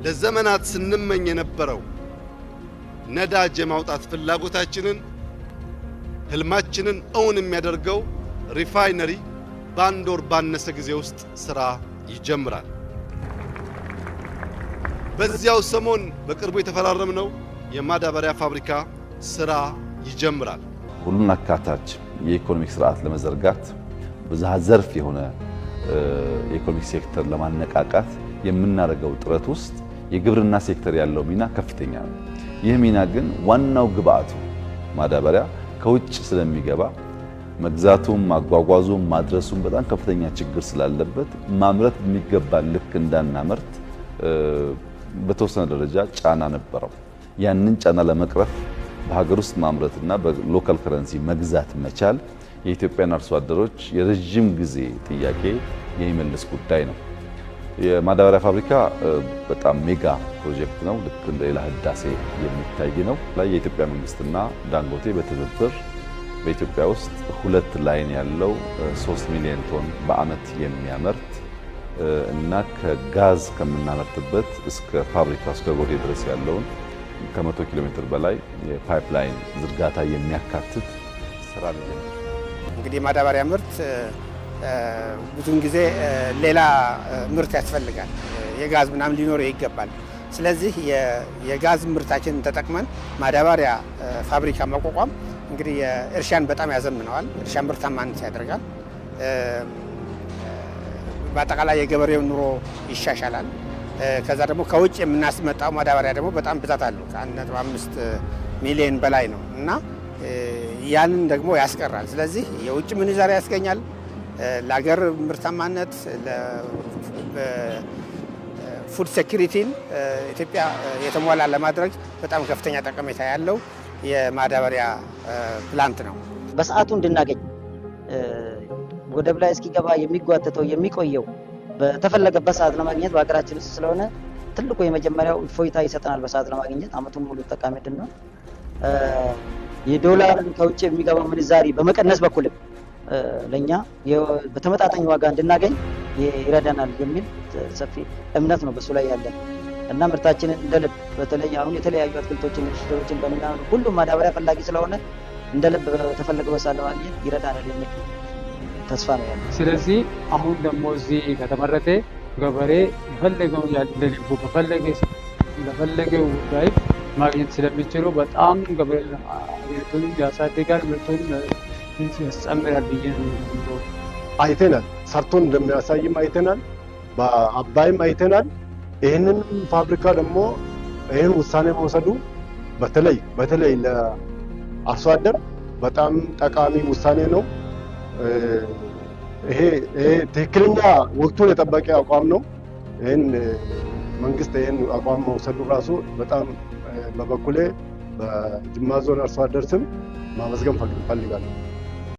ለዘመናት ስንመኝ የነበረው ነዳጅ የማውጣት ፍላጎታችንን ህልማችንን እውን የሚያደርገው ሪፋይነሪ በአንድ ወር ባነሰ ጊዜ ውስጥ ስራ ይጀምራል። በዚያው ሰሞን በቅርቡ የተፈራረምነው የማዳበሪያ ፋብሪካ ስራ ይጀምራል። ሁሉን አካታች የኢኮኖሚክ ስርዓት ለመዘርጋት ብዝሃ ዘርፍ የሆነ የኢኮኖሚክ ሴክተር ለማነቃቃት የምናደርገው ጥረት ውስጥ የግብርና ሴክተር ያለው ሚና ከፍተኛ ነው። ይህ ሚና ግን ዋናው ግብአቱ ማዳበሪያ ከውጭ ስለሚገባ መግዛቱም ማጓጓዙም ማድረሱም በጣም ከፍተኛ ችግር ስላለበት ማምረት የሚገባ ልክ እንዳናመርት በተወሰነ ደረጃ ጫና ነበረው። ያንን ጫና ለመቅረፍ በሀገር ውስጥ ማምረትና በሎካል ከረንሲ መግዛት መቻል የኢትዮጵያን አርሶ አደሮች የረጅም ጊዜ ጥያቄ የሚመልስ ጉዳይ ነው። የማዳበሪያ ፋብሪካ በጣም ሜጋ ፕሮጀክት ነው። ልክ እንደ ሌላ ህዳሴ የሚታይ ነው። ላይ የኢትዮጵያ መንግስትና ዳንጎቴ በትብብር በኢትዮጵያ ውስጥ 2 ላይን ያለው 3 ሚሊዮን ቶን በአመት የሚያመርት እና ከጋዝ ከምናመርትበት እስከ ፋብሪካ እስከ ጎዴ ድረስ ያለውን ከ100 ኪሎ ሜትር በላይ የፓይፕላይን ዝርጋታ የሚያካትት ስራ ነው። እንግዲህ ማዳበሪያ ምርት ብዙውን ጊዜ ሌላ ምርት ያስፈልጋል። የጋዝ ምናምን ሊኖር ይገባል። ስለዚህ የጋዝ ምርታችንን ተጠቅመን ማዳበሪያ ፋብሪካ ማቋቋም እንግዲህ እርሻን በጣም ያዘምነዋል። እርሻ ምርታማነት ያደርጋል። በአጠቃላይ የገበሬው ኑሮ ይሻሻላል። ከዛ ደግሞ ከውጭ የምናስመጣው ማዳበሪያ ደግሞ በጣም ብዛት አለው ከ1.5 ሚሊዮን በላይ ነው እና ያንን ደግሞ ያስቀራል። ስለዚህ የውጭ ምንዛሪ ያስገኛል። ለሀገር ምርታማነት ፉድ ሴኩሪቲን ኢትዮጵያ የተሟላ ለማድረግ በጣም ከፍተኛ ጠቀሜታ ያለው የማዳበሪያ ፕላንት ነው። በሰዓቱ እንድናገኝ ወደብ ላይ እስኪገባ የሚጓተተው የሚቆየው በተፈለገበት ሰዓት ለማግኘት በሀገራችን ውስጥ ስለሆነ ትልቁ የመጀመሪያው እፎይታ ይሰጠናል። በሰዓት ለማግኘት አመቱን ሙሉ ተጠቃሚ እንድንሆን የዶላርን ከውጭ የሚገባው ምንዛሪ በመቀነስ በኩልም ለኛ በተመጣጣኝ ዋጋ እንድናገኝ ይረዳናል የሚል ሰፊ እምነት ነው በሱ ላይ ያለን እና ምርታችንን እንደልብ በተለይ አሁን የተለያዩ አትክልቶችን ሽቶችን በመናን ሁሉም ማዳበሪያ ፈላጊ ስለሆነ እንደልብ በተፈለገው ሰዓት ለማግኘት ይረዳናል የሚል ተስፋ ነው ያለው። ስለዚህ አሁን ደግሞ እዚህ ከተመረተ ገበሬ የፈለገው ያለልቡ በፈለገው ጉዳይ ማግኘት ስለሚችሉ በጣም ገበሬ አገሪቱን ያሳድጋል፣ ምርቱን ያስጨምራል ብዬ ነው። አይተናል። ሰርቶን እንደሚያሳይም አይተናል። በአባይም አይተናል። ይህንን ፋብሪካ ደግሞ ይህን ውሳኔ መውሰዱ በተለይ ለአርሶ አደር በጣም ጠቃሚ ውሳኔ ነው። ይሄ ትክክለኛ ወቅቱን የጠበቀ አቋም ነው። ይህን መንግስት ይህን አቋም መውሰዱ ራሱ በጣም በበኩሌ በጅማ ዞን አርሶ አደር ስም ማመስገን ፈልጋለሁ።